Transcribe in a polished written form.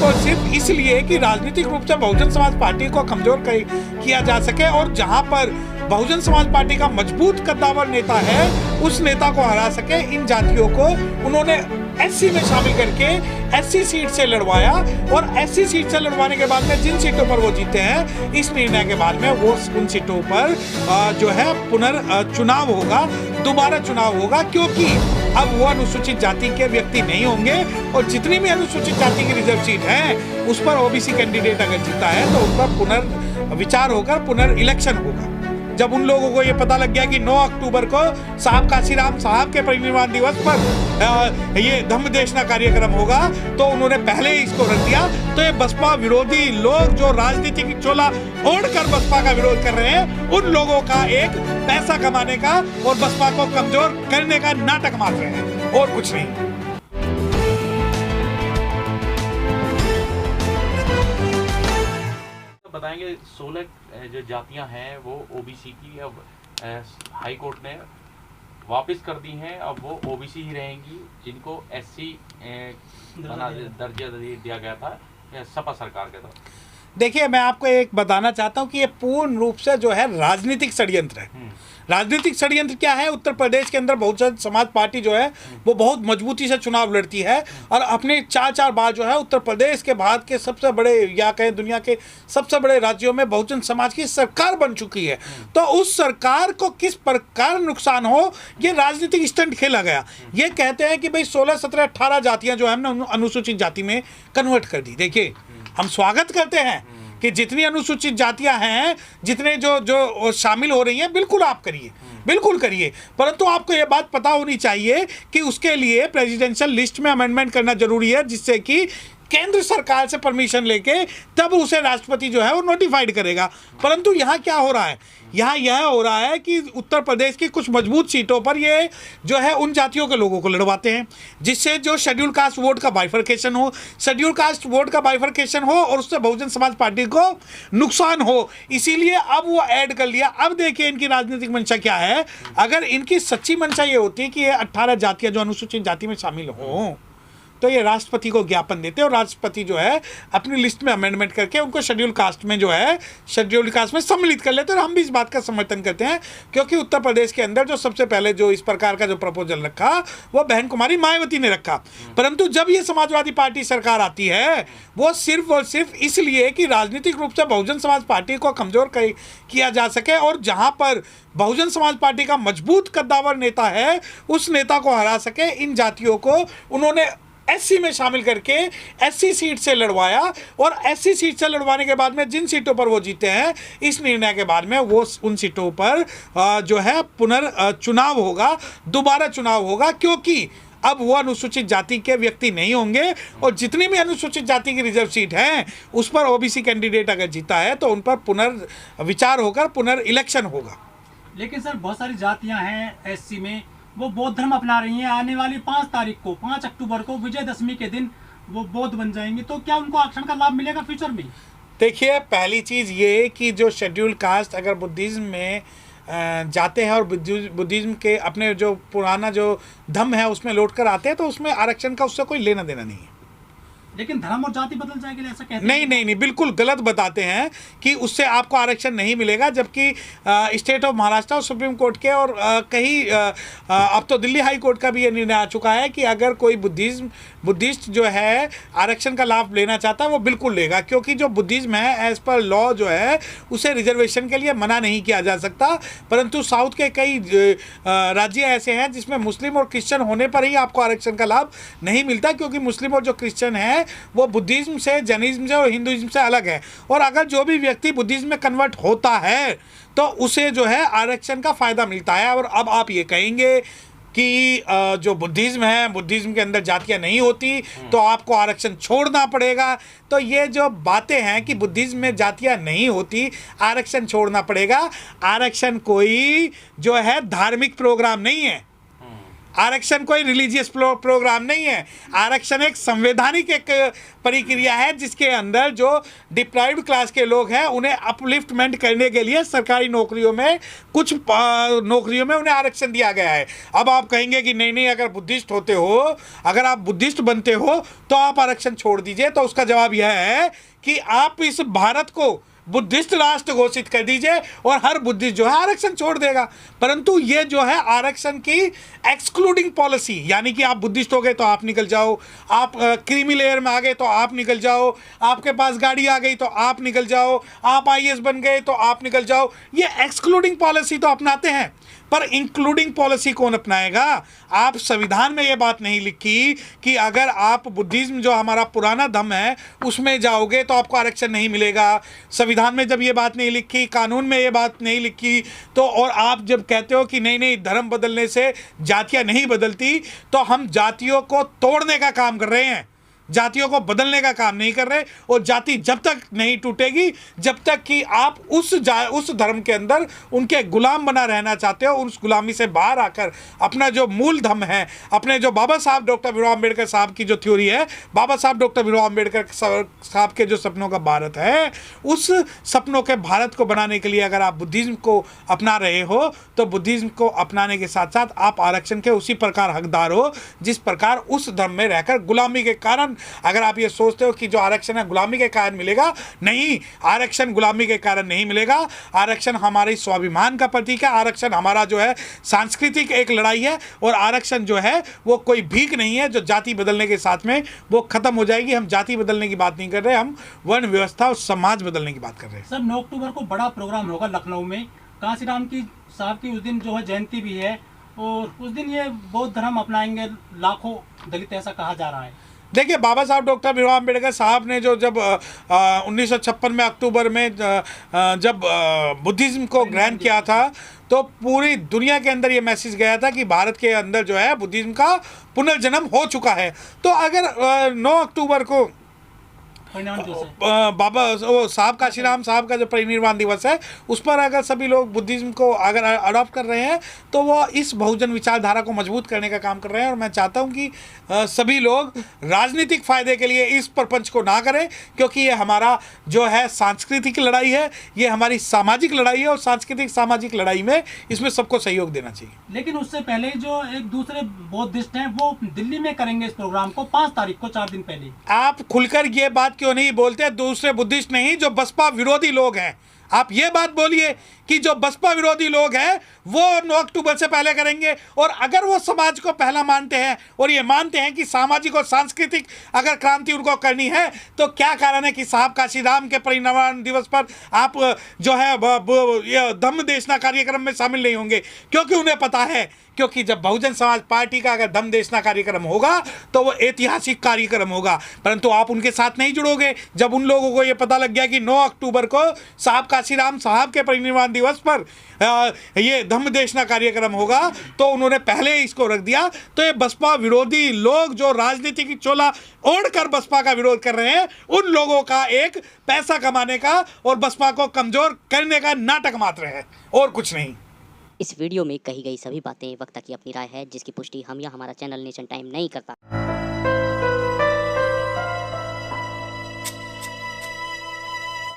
और सिर्फ इसलिए कि राजनीतिक रूप से बहुजन समाज पार्टी को कमजोर किया जा सके और जहां पर बहुजन समाज पार्टी का मजबूत कद्दावर नेता है उस नेता को हरा सके, इन जातियों को उन्होंने एससी में शामिल करके एससी सीट से लड़वाया और एससी सीट से लड़वाने के बाद में जिन सीटों पर वो जीते हैं, इस निर्णय के बाद में वो उन सीटों पर जो है पुनर्चुनाव होगा, दोबारा चुनाव होगा, क्योंकि अब वो अनुसूचित जाति के व्यक्ति नहीं होंगे और जितनी भी अनुसूचित जाति की रिजर्व सीट है उस पर ओबीसी कैंडिडेट अगर जीता है तो उन पर पुनर्विचार होकर पुनर्इलेक्शन होगा। जब उन लोगों को ये पता लग गया कि 9 अक्टूबर को साहब काशीराम साहब के परिनिर्वाण दिवस पर ये धम्म देशना कार्यक्रम होगा तो उन्होंने पहले ही इसको रख दिया। तो ये बसपा विरोधी लोग जो राजनीतिक चोला ओढ़कर बसपा का विरोध कर रहे हैं, उन लोगों का एक पैसा कमाने का और बसपा को कमजोर करने का नाटक मार रहे हैं और कुछ नहीं। बताएंगे 16 जो जातियां हैं वो ओबीसी की अब हाई कोर्ट ने वापस कर दी हैं, अब वो ओबीसी ही रहेंगी जिनको एससी दर्जा दिया गया था सपा सरकार के तरफ। देखिए, मैं आपको एक बताना चाहता हूं कि ये पूर्ण रूप से जो है राजनीतिक षड्यंत्र है। राजनीतिक षड्यंत्र क्या है? उत्तर प्रदेश के अंदर बहुजन समाज पार्टी जो है वो बहुत मजबूती से चुनाव लड़ती है और अपने 4 बार जो है उत्तर प्रदेश के भारत के सबसे बड़े या कहें दुनिया के सबसे बड़े राज्यों में बहुजन समाज की सरकार बन चुकी है। तो उस सरकार को किस प्रकार नुकसान हो, ये राजनीतिक स्टंट खेला गया। ये कहते हैं कि भाई 16, 17, 18 जातियां जो है हमने अनुसूचित जाति में कन्वर्ट कर दी। देखिए, हम स्वागत करते हैं कि जितनी अनुसूचित जातियां हैं, जितने जो शामिल हो रही हैं, बिल्कुल आप करिए, बिल्कुल करिए, परंतु आपको ये बात पता होनी चाहिए कि उसके लिए प्रेसिडेंशियल लिस्ट में अमेंडमेंट करना जरूरी है, जिससे कि केंद्र सरकार से परमिशन लेके तब उसे राष्ट्रपति जो है वो नोटिफाइड करेगा। परंतु यहाँ क्या हो रहा है? यहाँ यह हो रहा है कि उत्तर प्रदेश की कुछ मजबूत सीटों पर ये जो है उन जातियों के लोगों को लड़वाते हैं, जिससे जो शेड्यूल कास्ट वोट का बाइफर्केशन हो, शेड्यूल कास्ट वोट का बाइफर्केशन हो और उससे बहुजन समाज पार्टी को नुकसान हो। इसीलिए अब वो ऐड कर लिया। अब देखिए इनकी राजनीतिक मंशा क्या है। अगर इनकी सच्ची मंशा ये होती कि ये 18 जातियाँ जो अनुसूचित जाति में शामिल हों तो ये राष्ट्रपति को ज्ञापन देते और राष्ट्रपति जो है अपनी लिस्ट में अमेंडमेंट करके उनको शेड्यूल कास्ट में जो है शेड्यूल कास्ट में सम्मिलित कर लेते हैं। और हम भी इस बात का समर्थन करते हैं, क्योंकि उत्तर प्रदेश के अंदर जो सबसे पहले जो इस प्रकार का जो प्रपोजल रखा वो बहन कुमारी मायावती ने रखा। परंतु जब ये समाजवादी पार्टी सरकार आती है वो सिर्फ और सिर्फ इसलिए कि राजनीतिक रूप से बहुजन समाज पार्टी को कमजोर किया जा सके और जहाँ पर बहुजन समाज पार्टी का मजबूत कद्दावर नेता है उस नेता को हरा सके, इन जातियों को उन्होंने एससी में शामिल करके एससी सीट से लड़वाया और एससी सीट से लड़वाने के बाद में जिन सीटों पर वो जीते हैं, इस निर्णय के बाद में वो उन सीटों पर जो है पुनर्चुनाव होगा, दोबारा चुनाव होगा, क्योंकि अब वो अनुसूचित जाति के व्यक्ति नहीं होंगे और जितनी भी अनुसूचित जाति की रिजर्व सीट है उस पर ओबीसी कैंडिडेट अगर जीता है तो उन पर पुनर्विचार होकर पुनर्इलेक्शन होगा। लेकिन सर बहुत सारी जातियां हैं एससी में, वो बौद्ध धर्म अपना रही हैं। आने वाली 5 अक्टूबर को विजयदशमी के दिन वो बौद्ध बन जाएंगे, तो क्या उनको आरक्षण का लाभ मिलेगा फ्यूचर में? देखिए, पहली चीज़ ये कि जो शेड्यूल कास्ट अगर बुद्धिज़्म में जाते हैं और बुद्धिज़्म के अपने जो पुराना जो धम्म है उसमें लौट कर आते हैं तो उसमें आरक्षण का उससे कोई लेना देना नहीं है। लेकिन धर्म और जाति बदल जाएगी ऐसा कहते हैं? नहीं, बिल्कुल गलत बताते हैं कि उससे आपको आरक्षण नहीं मिलेगा, जबकि स्टेट ऑफ महाराष्ट्र और सुप्रीम कोर्ट के और कहीं अब तो दिल्ली हाई कोर्ट का भी ये निर्णय आ चुका है कि अगर कोई बुद्धिस्ट जो है आरक्षण का लाभ लेना चाहता है वो बिल्कुल लेगा, क्योंकि जो बुद्धिज्म है एज पर लॉ जो है उसे रिजर्वेशन के लिए मना नहीं किया जा सकता। परंतु साउथ के कई राज्य ऐसे हैं जिसमें मुस्लिम और क्रिश्चियन होने पर ही आपको आरक्षण का लाभ नहीं मिलता, क्योंकि मुस्लिम और जो क्रिश्चियन है वो बुद्धिज्म से, जैनिज्म से और हिंदुइज्म से अलग है। और अगर जो भी व्यक्ति बुद्धिज्म में कन्वर्ट होता है तो उसे जो है आरक्षण का फ़ायदा मिलता है। और अब आप ये कहेंगे कि जो बुद्धिज्म है, बुद्धिज्म के अंदर जातियां नहीं होती तो आपको आरक्षण छोड़ना पड़ेगा। तो ये जो बातें हैं कि बुद्धिज्म में जातियां नहीं होती, आरक्षण छोड़ना पड़ेगा, आरक्षण कोई जो है धार्मिक प्रोग्राम नहीं है। आरक्षण कोई रिलीजियस प्रोग्राम नहीं है। आरक्षण एक संवैधानिक एक प्रक्रिया है जिसके अंदर जो डिप्राइव्ड क्लास के लोग हैं उन्हें अपलिफ्टमेंट करने के लिए सरकारी नौकरियों में कुछ नौकरियों में उन्हें आरक्षण दिया गया है। अब आप कहेंगे कि नहीं नहीं, अगर बुद्धिस्ट होते हो, अगर आप बुद्धिस्ट बनते हो तो आप आरक्षण छोड़ दीजिए। तो उसका जवाब यह है कि आप इस भारत को बुद्धिस्ट राष्ट्र घोषित कर दीजिए और हर बुद्धिस्ट जो है आरक्षण छोड़ देगा। परंतु ये जो है आरक्षण की एक्सक्लूडिंग पॉलिसी, यानी कि आप बुद्धिस्ट हो गए तो आप निकल जाओ, आप क्रीमी लेयर में आ गए तो आप निकल जाओ, आपके पास गाड़ी आ गई तो आप निकल जाओ, आप आईएएस बन गए तो आप निकल जाओ, ये एक्सक्लूडिंग पॉलिसी तो अपनाते हैं। पर इंक्लूडिंग पॉलिसी कौन अपनाएगा? आप संविधान में ये बात नहीं लिखी कि अगर आप बुद्धिज्म जो हमारा पुराना धर्म है उसमें जाओगे तो आपको आरक्षण नहीं मिलेगा। संविधान में जब ये बात नहीं लिखी, कानून में ये बात नहीं लिखी, तो और आप जब कहते हो कि नहीं नहीं धर्म बदलने से जातियां नहीं बदलती, तो हम जातियों को तोड़ने का काम कर रहे हैं, जातियों को बदलने का काम नहीं कर रहे। और जाति जब तक नहीं टूटेगी जब तक कि आप उस धर्म के अंदर उनके गुलाम बना रहना चाहते हो, उस गुलामी से बाहर आकर अपना जो मूल धर्म है, अपने जो बाबा साहब डॉक्टर भीमराव अम्बेडकर साहब की जो थ्योरी है, बाबा साहब डॉक्टर भीमराव अम्बेडकर साहब के जो सपनों का भारत है, उस सपनों के भारत को बनाने के लिए अगर आप बुद्धिज्म को अपना रहे हो तो बुद्धिज्म को अपनाने के साथ साथ आप आरक्षण के उसी प्रकार हकदार हो जिस प्रकार उस धर्म में रहकर गुलामी के कारण। अगर आप ये सोचते हो कि जो आरक्षण है गुलामी के कारण मिलेगा, नहीं, आरक्षण गुलामी के कारण नहीं मिलेगा। आरक्षण हमारे स्वाभिमान का प्रतीक है, आरक्षण हमारा जो है सांस्कृतिक एक लड़ाई है, और आरक्षण जो है वो कोई भीख नहीं है जो जाति बदलने के साथ में वो खत्म हो जाएगी। हम जाति बदलने की बात नहीं कर रहे, हम वर्ण व्यवस्था और समाज बदलने की बात कर रहे हैं। सर 9 अक्टूबर को बड़ा प्रोग्राम होगा लखनऊ में, कांशीराम की साहब की उस दिन जो है जयंती भी है, और उस दिन ये बौद्ध धर्म अपनाएंगे लाखों दलित, ऐसा कहा जा रहा है। देखिए, बाबा साहब डॉक्टर भीमराव अम्बेडकर साहब ने जो जब 1956 में अक्टूबर में जब बुद्धिज्म को ग्रहण किया था तो पूरी दुनिया के अंदर ये मैसेज गया था कि भारत के अंदर जो है बुद्धिज्म का पुनर्जन्म हो चुका है। तो अगर 9 अक्टूबर को बाबा वो साहब काशीराम साहब का जो परिनिर्वाण दिवस है उस पर अगर सभी लोग बुद्धिज्म को अगर अडॉप्ट कर रहे हैं तो वो इस बहुजन विचारधारा को मजबूत करने का काम कर रहे हैं। और मैं चाहता हूं कि सभी लोग राजनीतिक फायदे के लिए इस प्रपंच को ना करें, क्योंकि ये हमारा जो है सांस्कृतिक लड़ाई है, ये हमारी सामाजिक लड़ाई है, और सांस्कृतिक सामाजिक लड़ाई में इसमें सबको सहयोग देना चाहिए। लेकिन उससे पहले जो एक दूसरे बौद्धिस्ट हैं वो दिल्ली में करेंगे इस प्रोग्राम को 5 तारीख को, 4 दिन पहले। आप खुलकर ये बात क्यों नहीं बोलते? दूसरे बुद्धिस्ट नहीं, जो बसपा विरोधी लोग हैं, आप ये बात बोलिए कि जो बसपा विरोधी लोग हैं वो 9 अक्टूबर से पहले करेंगे। और अगर वो समाज को पहला मानते हैं और ये मानते हैं कि सामाजिक और सांस्कृतिक अगर क्रांति उनको करनी है, तो क्या कारण है कि साहब काशीराम के परिनिर्वाण दिवस पर आप जो है धम्म देशना कार्यक्रम में शामिल नहीं होंगे? क्योंकि उन्हें पता है, क्योंकि जब बहुजन समाज पार्टी का अगर धम्म देशना कार्यक्रम होगा तो वो ऐतिहासिक कार्यक्रम होगा, परंतु आप उनके साथ नहीं जुड़ोगे। जब उन लोगों को ये पता लग गया कि 9 अक्टूबर को साहब काशीराम साहब के परिनिर्वाण दिवस पर ये धम्म देशना कार्यक्रम होगा, तो उन्होंने पहले इसको रख दिया। तो ये बसपा विरोधी लोग जो राजनीति की चोला ओढ़कर बसपा का विरोध कर रहे हैं, उन लोगों का एक पैसा कमाने का और बसपा को कमजोर करने का नाटक मात्र है, और कुछ नहीं। इस वीडियो में कही गई सभी बातें वक्ता की अपनी राय है, जिसकी पुष्टि हम या हमारा चैनल नेशन टाइम नहीं करता।